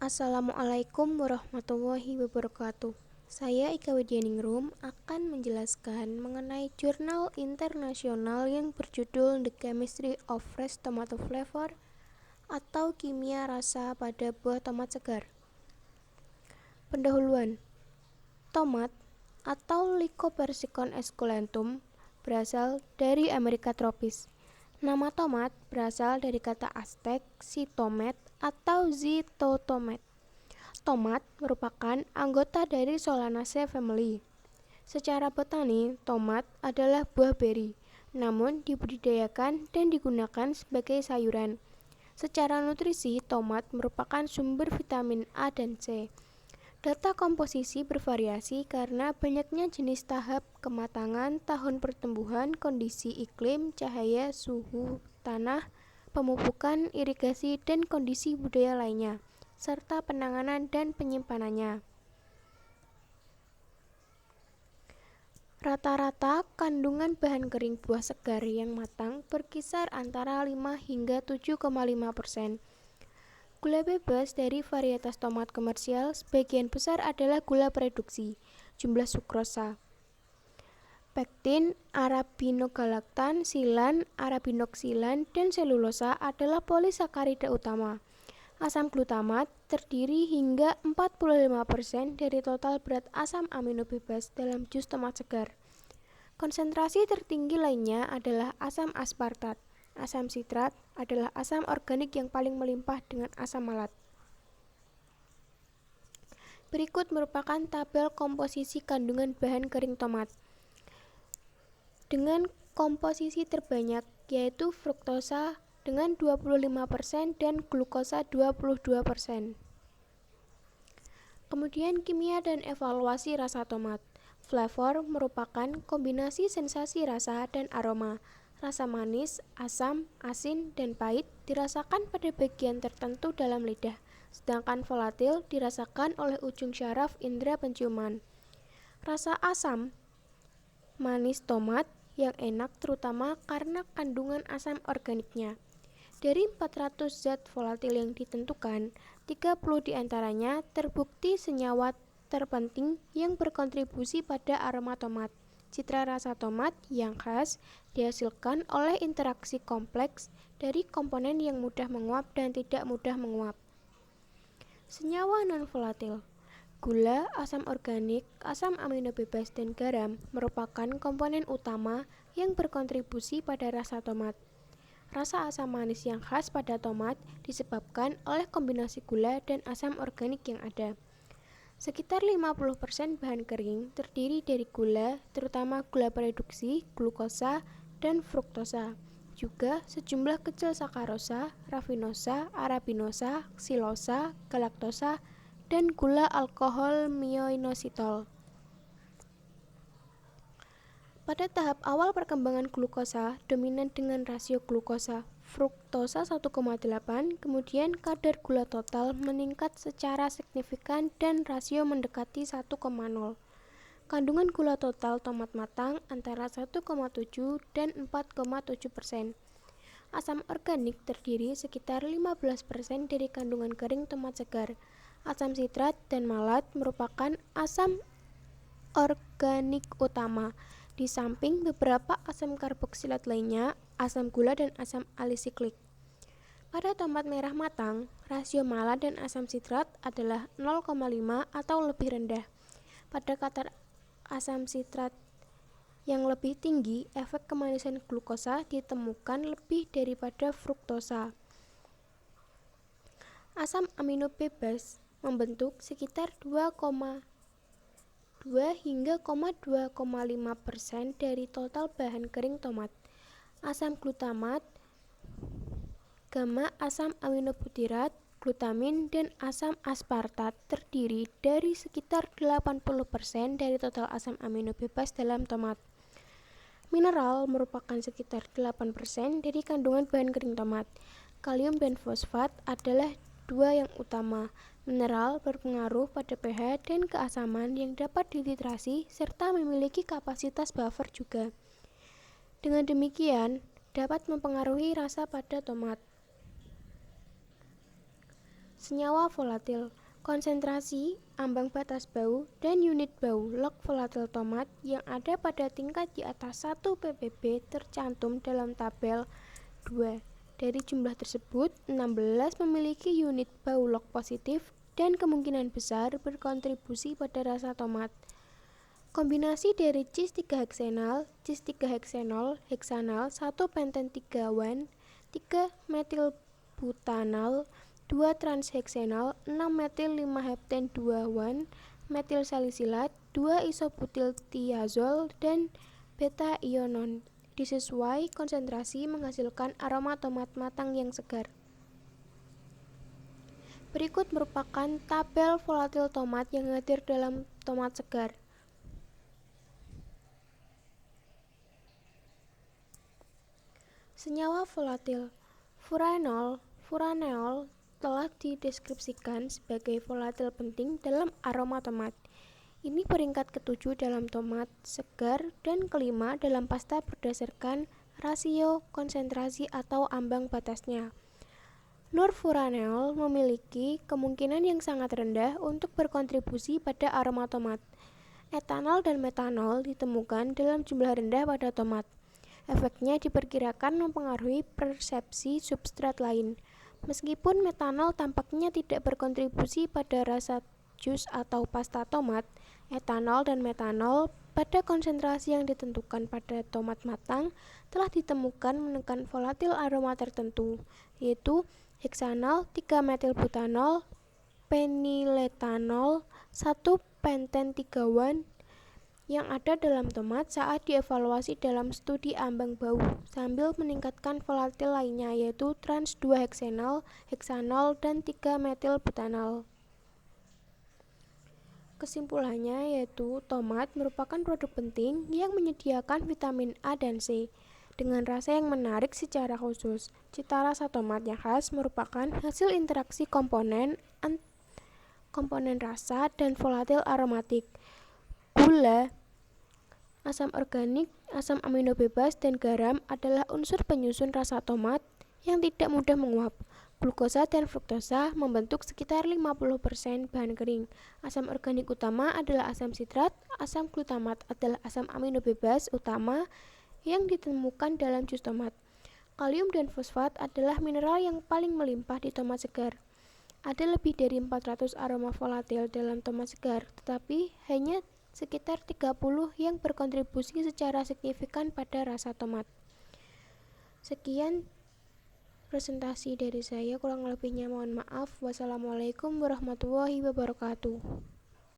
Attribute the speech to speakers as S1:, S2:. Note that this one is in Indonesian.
S1: Assalamualaikum warahmatullahi wabarakatuh. Saya Ika Widyaningrum akan menjelaskan mengenai jurnal internasional yang berjudul The Chemistry of Fresh Tomato Flavor atau Kimia Rasa pada Buah Tomat Segar. Pendahuluan. Tomat atau Lycopersicon esculentum berasal dari Amerika tropis. Nama tomat berasal dari kata Aztec Xitomet atau Zitotomet. Tomat merupakan anggota dari Solanaceae family. Secara botani, tomat adalah buah beri, namun dibudidayakan dan digunakan sebagai sayuran. Secara nutrisi, tomat merupakan sumber vitamin A dan C. Data komposisi bervariasi karena banyaknya jenis tahap kematangan, tahun pertumbuhan, kondisi iklim, cahaya, suhu, tanah, pemupukan, irigasi, dan kondisi budaya lainnya, serta penanganan dan penyimpanannya. Rata-rata kandungan bahan kering buah segar yang matang berkisar antara 5 hingga 7,5%. Gula bebas dari varietas tomat komersial sebagian besar adalah gula produksi, jumlah sukrosa, pektin, arabinogalaktan, silan, arabinoksilan, dan selulosa adalah polisakarida utama. Asam glutamat terdiri hingga 45% dari total berat asam amino bebas dalam jus tomat segar. Konsentrasi tertinggi lainnya adalah asam aspartat. Asam sitrat adalah asam organik yang paling melimpah dengan asam malat. Berikut merupakan tabel komposisi kandungan bahan kering tomat. Dengan komposisi terbanyak yaitu fruktosa dengan 25% dan glukosa 22%. Kemudian kimia dan evaluasi rasa tomat. Flavor merupakan kombinasi sensasi rasa dan aroma. Rasa manis, asam, asin, dan pahit dirasakan pada bagian tertentu dalam lidah, sedangkan volatil dirasakan oleh ujung syaraf indera penciuman. Rasa asam, manis tomat yang enak terutama karena kandungan asam organiknya. Dari 400 zat volatil yang ditentukan, 30 diantaranya terbukti senyawa terpenting yang berkontribusi pada aroma tomat. Citra rasa tomat yang khas dihasilkan oleh interaksi kompleks dari komponen yang mudah menguap dan tidak mudah menguap. Senyawa non-volatil. Gula, asam organik, asam amino bebas, dan garam merupakan komponen utama yang berkontribusi pada rasa tomat. Rasa asam manis yang khas pada tomat disebabkan oleh kombinasi gula dan asam organik yang ada. Sekitar 50% bahan kering terdiri dari gula, terutama gula produksi, glukosa, dan fruktosa. Juga sejumlah kecil sakarosa, rafinosa, arabinosa, ksilosa, galaktosa, dan gula alkohol myoinositol. Pada tahap awal perkembangan glukosa dominan dengan rasio glukosa fruktosa 1,8, kemudian kadar gula total meningkat secara signifikan dan rasio mendekati 1,0. Kandungan gula total tomat matang antara 1,7 dan 4,7%. Asam organik terdiri sekitar 15% dari kandungan kering tomat segar. Asam sitrat dan malat merupakan asam organik utama. Di samping beberapa asam karboksilat lainnya, asam gula dan asam alisiklik. Pada tomat merah matang, rasio malat dan asam sitrat adalah 0,5 atau lebih rendah. Pada kadar asam sitrat yang lebih tinggi, efek kemanisan glukosa ditemukan lebih daripada fruktosa. Asam amino bebas membentuk sekitar 2,2 hingga 2,5% dari total bahan kering tomat. Asam glutamat, gamma asam aminobutirat, glutamin, dan asam aspartat terdiri dari sekitar 80% dari total asam amino bebas dalam tomat. Mineral merupakan sekitar 8% dari kandungan bahan kering tomat. Kalium dan fosfat adalah dua yang utama. Mineral berpengaruh pada pH dan keasaman yang dapat dititrasi serta memiliki kapasitas buffer juga. Dengan demikian, dapat mempengaruhi rasa pada tomat. Senyawa volatil, konsentrasi, ambang batas bau, dan unit bau log volatil tomat yang ada pada tingkat di atas 1 ppb tercantum dalam tabel 2. Dari jumlah tersebut, 16 memiliki unit bau log positif dan kemungkinan besar berkontribusi pada rasa tomat. Kombinasi dari cis 3-heksenal, cis 3-heksenol, heksanal, 1-penten-3-1, 3-metilbutanal, 2-transheksenal, 6-metil-5-hepten-2-1, metil salisilat, 2-isobutyl-tiazol, dan beta-ionon. Disesuai konsentrasi menghasilkan aroma tomat matang yang segar. Berikut merupakan tabel volatil tomat yang hadir dalam tomat segar. Senyawa volatil, furaneol telah dideskripsikan sebagai volatil penting dalam aroma tomat. Ini peringkat ke-7 dalam tomat segar dan kelima dalam pasta berdasarkan rasio konsentrasi atau ambang batasnya. Norfuraneol memiliki kemungkinan yang sangat rendah untuk berkontribusi pada aroma tomat. Etanol dan metanol ditemukan dalam jumlah rendah pada tomat. Efeknya diperkirakan mempengaruhi persepsi substrat lain. Meskipun metanol tampaknya tidak berkontribusi pada rasa jus atau pasta tomat, etanol dan metanol pada konsentrasi yang ditentukan pada tomat matang telah ditemukan menekan volatil aroma tertentu, yaitu heksanal, 3-metilbutanol, peniletanol, 1-penten-3-1 yang ada dalam tomat saat dievaluasi dalam studi ambang bau, sambil meningkatkan volatil lainnya yaitu trans 2-heksenal, heksanol, dan 3-metilbutanol. Kesimpulannya yaitu tomat merupakan produk penting yang menyediakan vitamin A dan C dengan rasa yang menarik secara khusus. Cita rasa tomat yang khas merupakan hasil interaksi komponen rasa dan volatil aromatik. Gula, asam organik, asam amino bebas, dan garam adalah unsur penyusun rasa tomat yang tidak mudah menguap. Glukosa dan fruktosa membentuk sekitar 50% bahan kering. Asam organik utama adalah asam sitrat, asam glutamat adalah asam amino bebas utama yang ditemukan dalam jus tomat. Kalium dan fosfat adalah mineral yang paling melimpah di tomat segar. Ada lebih dari 400 aroma volatil dalam tomat segar, tetapi hanya sekitar 30 yang berkontribusi secara signifikan pada rasa tomat. Sekian presentasi dari saya, kurang lebihnya mohon maaf. Wassalamualaikum warahmatullahi wabarakatuh.